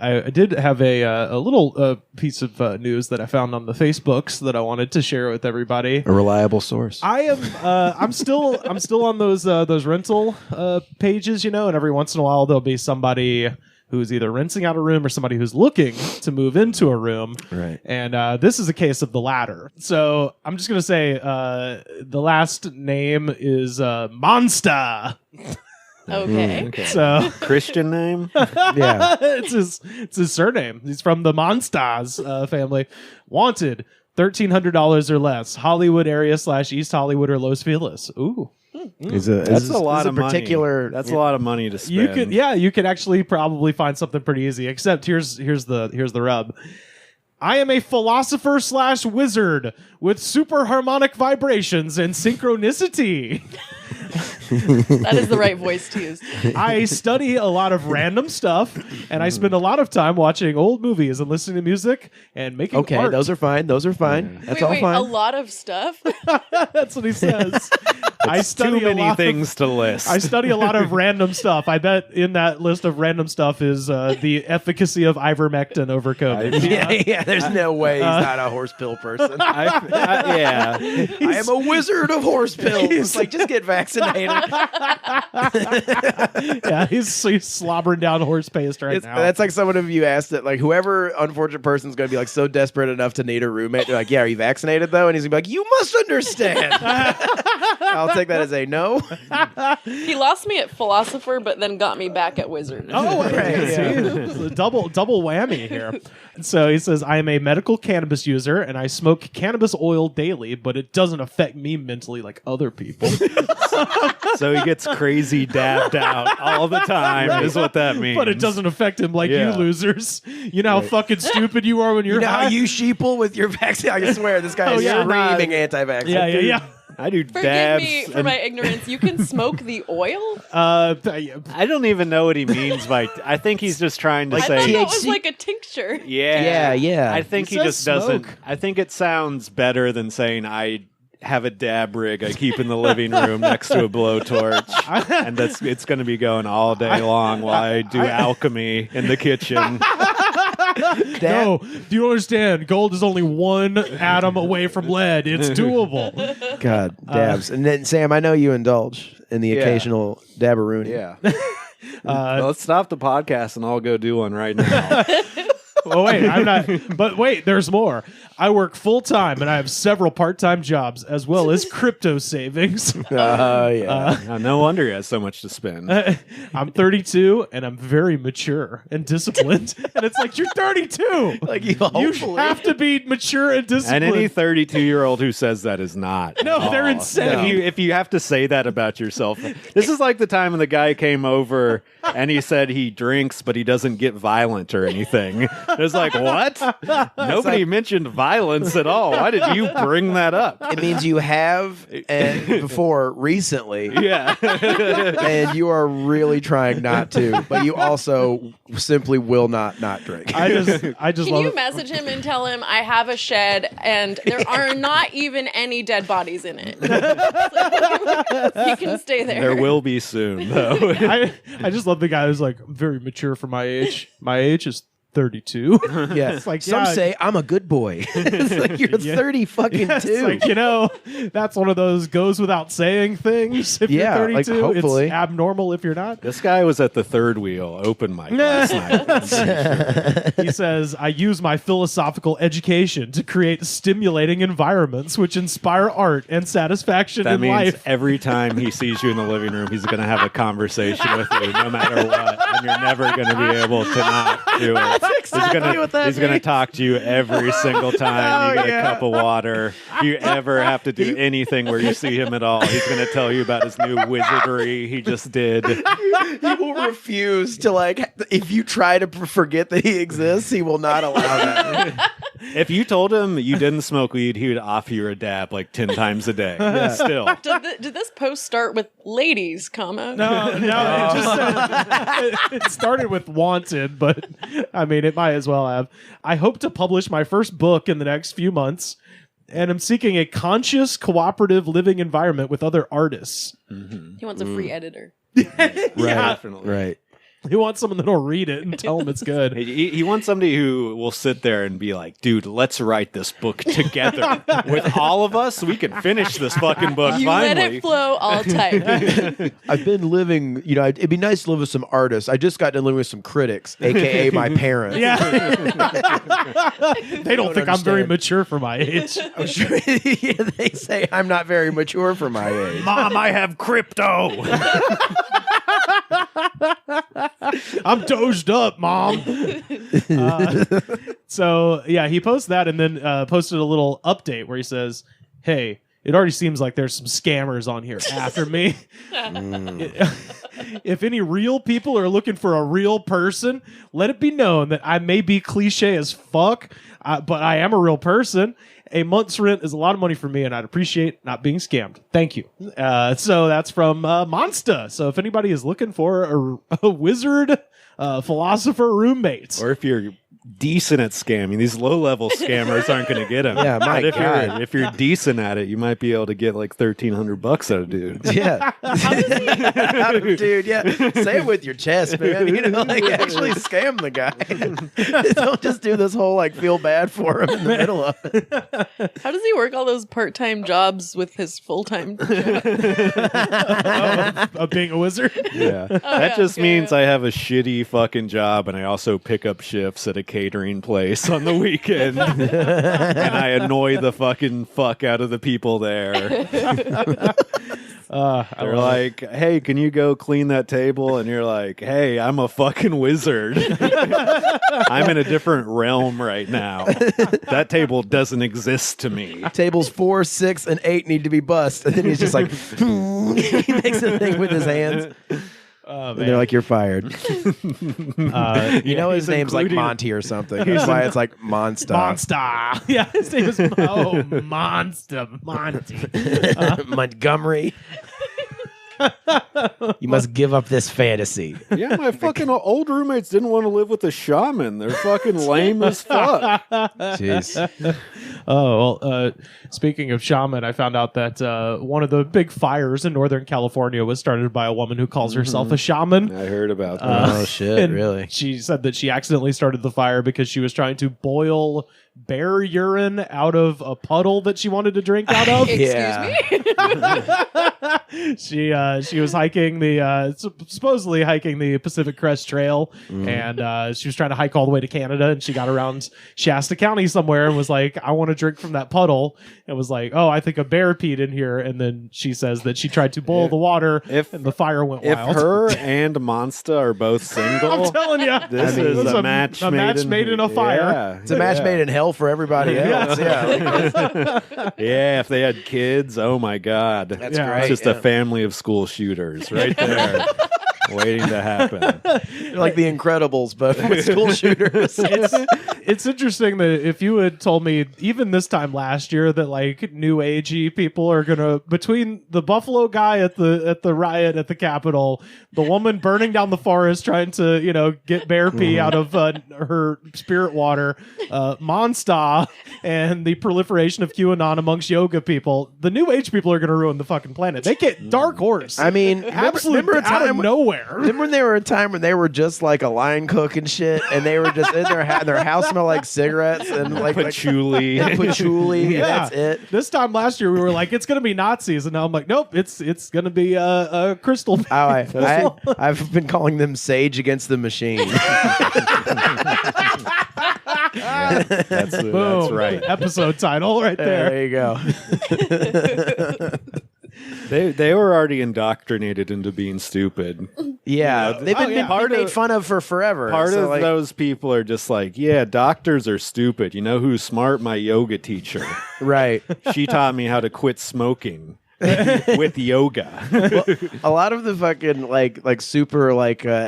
I did have a little piece of news that I found on the Facebooks that I wanted to share with everybody. A reliable source. I am. I'm still on those rental pages, and every once in a while there'll be somebody who's either renting out a room or somebody who's looking to move into a room. Right. And this is a case of the latter. So I'm just gonna say the last name is Monster. Okay. So Christian name? Yeah. it's his surname. He's from the Monsters family. Wanted $1,300 or less. Hollywood area / East Hollywood or Los Feliz. Ooh. That's a lot of particular, money. That's a lot of money to spend. You could actually probably find something pretty easy. Except here's the rub. I am a philosopher / wizard with super harmonic vibrations and synchronicity. That is the right voice to use. I study a lot of random stuff, and I spend a lot of time watching old movies and listening to music and making art. Okay, those are fine. That's all wait, fine. a lot of stuff? That's what he says. I study too many things to list. I study a lot of random stuff. I bet in that list of random stuff is the efficacy of ivermectin over COVID. Yeah, there's no way he's not a horse pill person. Yeah. I am a wizard of horse pills. It's like, just get vaccinated. Yeah, he's slobbering down horse paste right now. That's like someone of you asked that, like, whoever unfortunate person's going to be like so desperate enough to need a roommate. They're like, yeah, are you vaccinated though? And he's going to be like, you must understand. I'll take that as a no. He lost me at Philosopher, but then got me back at Wizard. Oh, right. Yeah. Double whammy here. So he says, I am a medical cannabis user and I smoke cannabis oil daily, but it doesn't affect me mentally like other people. So he gets crazy dabbed out all the time, is what that means. But it doesn't affect him like you losers. You know how fucking stupid you are when you're You know high? how you sheeple with your vaccine? I swear, this guy is screaming anti-vax. Yeah. I do Forgive dabs. me for my ignorance. You can smoke the oil? I don't even know what he means by. I think he's just trying to I say. thought it was like a tincture. Yeah. I think he just doesn't. smoke. I think it sounds better than saying I have a dab rig I keep in the living room next to a blowtorch, and it's going to be going all day long while I do alchemy in the kitchen. No, do you understand? Gold is only one atom away from lead. It's doable. God, dabs. And then, Sam, I know you indulge in the occasional dabberoonie. Yeah. Well, let's stop the podcast and I'll go do one right now. Oh, wait, I'm not. But wait, there's more. I work full time and I have several part-time jobs as well as crypto savings. No wonder he has so much to spend. I'm 32 and I'm very mature and disciplined. And it's like, you're 32. Like, you have to be mature and disciplined. And any 32-year-old who says that is not. No, they're insane. If you have to say that about yourself. This is like the time when the guy came over and he said he drinks, but he doesn't get violent or anything. It was like, what? Nobody mentioned violence at all. Why did you bring that up? It means you have and before recently. Yeah. And you are really trying not to, but you also simply will not drink. I just Can love you it. message him and tell him I have a shed and there are not even any dead bodies in it? He can stay there. There will be soon, though. I just love the guy who's like, I'm very mature for my age. My age is 32. Yeah. It's like, Some say I'm a good boy. It's like, you're 30 fucking Yeah, two. it's like, that's one of those goes without saying things. If Yeah, you're like, 32, hopefully. it's abnormal if you're not. This guy was at the Third Wheel open mic last night. He says, I use my philosophical education to create stimulating environments which inspire art and satisfaction That in means life. every time he sees you in the living room, he's going to have a conversation with you, no matter what, and you're never going to be able to not do it. exactly what that He's going to means. talk to you every single time you get a cup of water. If you ever have to do anything where you see him at all, he's going to tell you about his new wizardry he just did. He will refuse to, like, if you try to forget that he exists, he will not allow that. If you told him you didn't smoke weed, he would offer you a dab like 10 times a day. Still. Did this post start with ladies, comma? No, it just said, it started with wanted, but I mean, it might as well have. I hope to publish my first book in the next few months, and I'm seeking a conscious, cooperative living environment with other artists. He wants a free editor. Definitely. Right. He wants someone that'll read it and tell him it's good. He wants somebody who will sit there and be like, dude, let's write this book together. With all of us, we can finish this fucking book You finally. let it flow, I'll type. I've been living, it'd be nice to live with some artists. I just got done living with some critics, a.k.a. my parents. Yeah. They don't think I'm very understand. mature for my age. I'm sure they say I'm not very mature for my age. Mom, I have crypto. I'm dozed up, Mom. So, yeah, he posts that and then posted a little update where he says, hey, it already seems like there's some scammers on here after me. If any real people are looking for a real person, let it be known that I may be cliche as fuck, but I am a real person. A month's rent is a lot of money for me, and I'd appreciate not being scammed. Thank you. So that's from Monsta. So if anybody is looking for a wizard, philosopher roommate. Or if you're decent at scamming, these low-level scammers aren't going to get them. Yeah, my but God. if you're decent at it, you might be able to get like $1,300 out of dude. Yeah. Dude, yeah. Say it with your chest, man. Actually scam the guy. Don't just do this whole feel bad for him in the middle of it. How does he work all those part-time jobs with his full-time job? Of being a wizard. Yeah. That just means I have a shitty fucking job and I also pick up shifts at a catering place on the weekend. And I annoy the fucking fuck out of the people there. They're like, hey, can you go clean that table? And you're like, hey, I'm a fucking wizard. I'm in a different realm right now. That table doesn't exist to me. Tables 4, 6, and 8 need to be bussed. And then he's just like, he makes a thing with his hands. And they're like, you're fired. His name's like Monty or something. That's why it's like Monster. Monster. Yeah, his name is Monster. Monty. Montgomery. You must give up this fantasy. Yeah, my fucking old roommates didn't want to live with a shaman. They're fucking lame as fuck. Jeez. Oh, well, speaking of shaman, I found out that one of the big fires in Northern California was started by a woman who calls herself a shaman. I heard about that. Oh, shit, And really? She said that she accidentally started the fire because she was trying to boil bear urine out of a puddle that she wanted to drink out of. Excuse me? She was hiking supposedly hiking the Pacific Crest Trail, and she was trying to hike all the way to Canada, and she got around Shasta County somewhere and was like, I want to drink from that puddle, and was like, oh, I think a bear peed in here, and then she says that she tried to boil the water and the fire went If wild. her and Monsta are both single, I'm telling you, this is a match made in a fire. Yeah, It's a match made in hell for everybody else. Yeah. yeah, if they had kids, oh my god, That's Yeah. great. it's just yeah. a family of school shooters right there, waiting to happen. Like the Incredibles, but with school shooters. It's interesting that if you had told me even this time last year that like new agey people are gonna, between the Buffalo guy at the riot at the Capitol, the woman burning down the forest trying to get bear pee out of her spirit water, Monsta, and the proliferation of QAnon amongst yoga people, the new age people are gonna ruin the fucking planet. They get dark horse. I mean, Absolutely remember a out of time nowhere. Remember when there were a time when they were just like a line cook and shit, and they were just in their house smelled like cigarettes and like Patchouli. patchouli, and Yeah. that's it. This time last year we were like, it's gonna be Nazis, and now I'm like, nope, it's gonna be a crystal. I've been calling them Sage Against the Machine. That's Boom. right. Episode title right there. There you go. They were already indoctrinated into being stupid. Yeah, they've been Part made of- fun of for forever. Part So, of like, those people are just like, yeah, doctors are stupid. You know who's smart? My yoga teacher. right. She taught me how to quit smoking with yoga. A lot of the fucking like super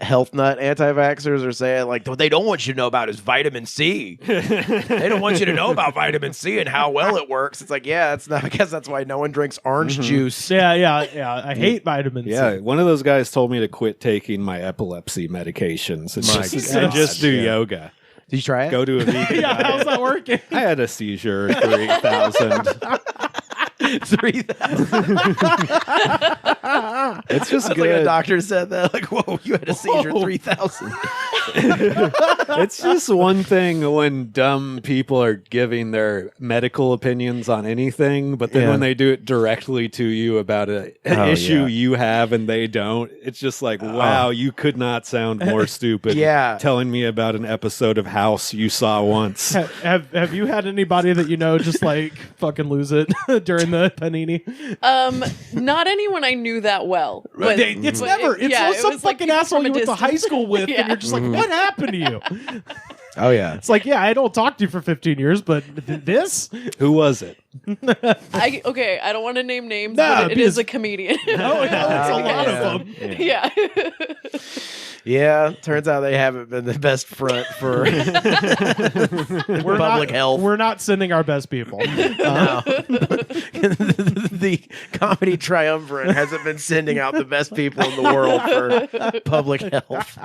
health nut anti-vaxxers are saying like what they don't want you to know about is vitamin C. They don't want you to know about vitamin C and how well it works. It's like, yeah, it's not. I guess that's why no one drinks orange juice. Yeah. I hate vitamins. Yeah, one of those guys told me to quit taking my epilepsy medications and just do yoga. Did you try it? Go to a vegan Yeah, how's diet. that working? I had a seizure for 8,000. 3,000. It's just Like a good. doctor said that. Like, whoa, you had a seizure. 3,000. It's just one thing when dumb people are giving their medical opinions on anything, but then Yeah. when they do it directly to you about an issue yeah. you have and they don't, it's just like, wow, you could not sound more stupid. Yeah. telling me about an episode of House you saw once. Have you had anybody that you know just like fucking lose it during the panini? Not anyone I knew that well. But, It's but never. It's yeah, some was like fucking people asshole from a you went to high distance. school with, Yeah. and you're just like, what happened to you? Oh, yeah. It's like, yeah, I don't talk to you for 15 years, but this? Who was it? Okay, I don't want to name names, Nah, but it is because- a comedian. Oh, yeah, it's a lot yeah. of them. Yeah. Yeah, turns out they haven't been the best front for public health. We're not sending our best people. No. The comedy triumvirate hasn't been sending out the best people in the world for public health.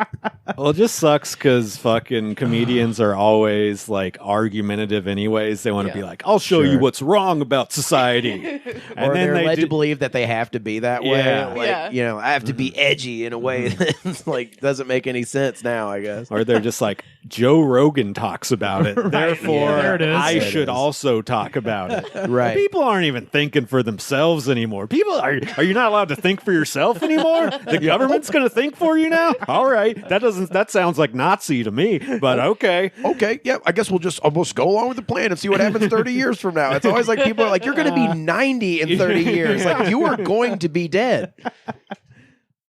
Well, it just sucks because fucking comedians are always like argumentative anyways. They want to Yeah. be like, I'll show you Sure. what's wrong about society. Or they're led to do- believe that they have to be that way. Yeah. Like, Yeah. you know, I have to be edgy in a way that's like doesn't make any sense now, I guess. Or they're just like, Joe Rogan talks about it. Therefore, Yeah, there it is. I There it should is. also talk about it. Right. People aren't even thinking for themselves anymore. People are you not allowed to think for yourself anymore? The government's going to think for you now? All right. That sounds like Nazi to me, but okay. Okay, yeah, I guess we'll just almost go along with the plan and see what happens 30 years from now. It's always like people are like, you're going to be 90 in 30 years. Like, you are going to be dead.